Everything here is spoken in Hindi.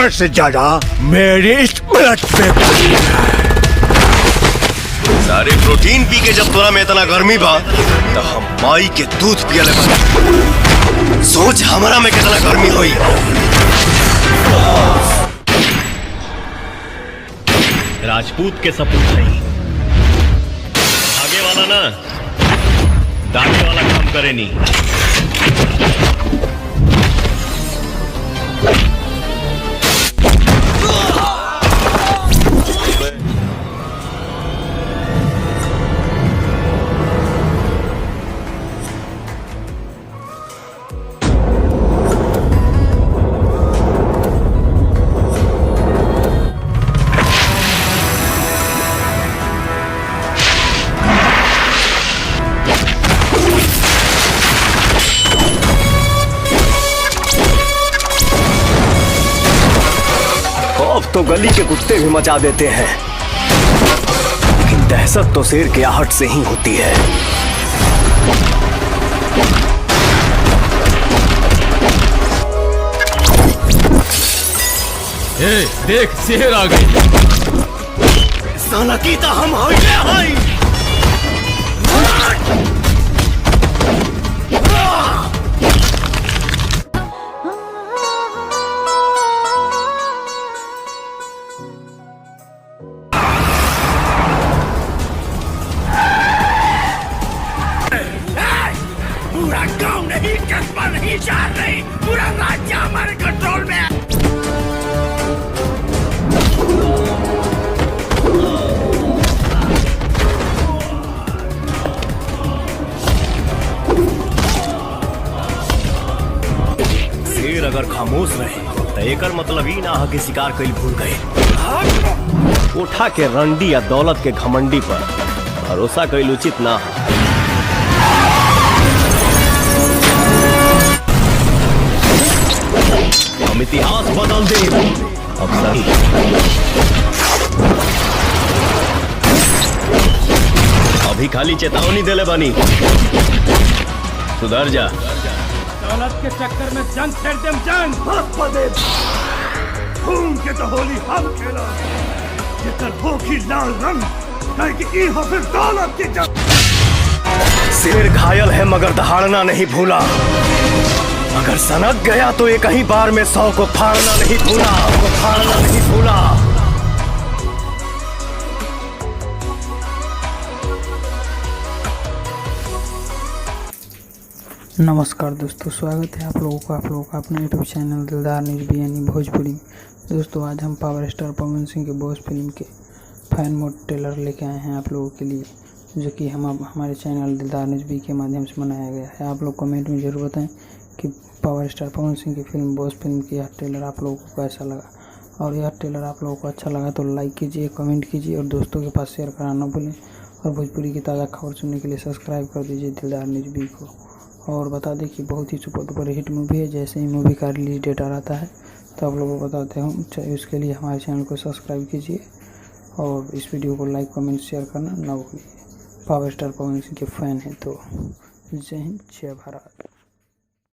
प्यार से ज्यादा मेरी इस ब्लड पे सारे प्रोटीन पी के जब तोरा में इतना गर्मी बा तो हम माई के दूध पियले बा। सोच हमारा में कितना गर्मी होई। राजपूत के सपूत नहीं, आगे वाला ना दागे वाला काम करे नहीं। तो गली के कुत्ते भी मचा देते हैं, लेकिन दहशत तो शेर के आहट से ही होती है। ए, देख शेर आ गई। साला की तो हम हाई। पूरा गांव नहीं, कस्बा नहीं, शहर नहीं, पूरा राज्य हमारे कंट्रोल में है। शेर अगर खामोश रहे तो एकर मतलब ही ना कि शिकार कईल भूल गए। उठा के रंडी या दौलत के घमंडी पर भरोसा कईल उचित ना है। हम इतिहास बदल दे अब सही। अभी खाली चेतावनी देले बनी, सुधर जा। दौलत के चक्कर में जंग छेड़ देम, जंग खून के तो होली हम खेला, जेकर होगी लाल रंग, काहे कि ई हो फिर दौलत की जंग। शेर घायल है मगर दहाड़ना नहीं भूला। अगर सनक गया तो एक ही बार में 100 को फाड़ना नहीं भूला। नमस्कार दोस्तों, स्वागत है आप लोगों का अपने यूट्यूब चैनल दिलदार न्यूज़ बी यानी भोजपुरी। दोस्तों आज हम पावर स्टार पवन सिंह के बॉस फिल्म के फैन मोड ट्रेलर लेके आए हैं आप लोगों के लिए, जो कि हमारे चैनल दिलदार न्यूज़ बी के माध्यम से बनाया गया है। आप लोग कमेंट में ज़रूर बताएं कि पावर स्टार पवन सिंह की फिल्म बॉस फिल्म की यह ट्रेलर आप लोगों को कैसा लगा, और यह ट्रेलर आप लोगों को अच्छा लगा तो लाइक कीजिए, कमेंट कीजिए और दोस्तों के पास शेयर कराना भूलें। और भोजपुरी की ताज़ा खबर सुनने के लिए सब्सक्राइब कर दीजिए दिलदार न्यूज़ बी को। और बता दें कि बहुत ही सुपर डुपर हिट मूवी है। जैसे ही मूवी का रिलीज डेट आ रहता है तो आप लोगों को बताते हैं, उसके लिए हमारे चैनल को सब्सक्राइब कीजिए और इस वीडियो को लाइक कमेंट शेयर करना ना भूलिए। पावर स्टार पवन सिंह के फ़ैन हैं तो जय हिंद, जय भारत।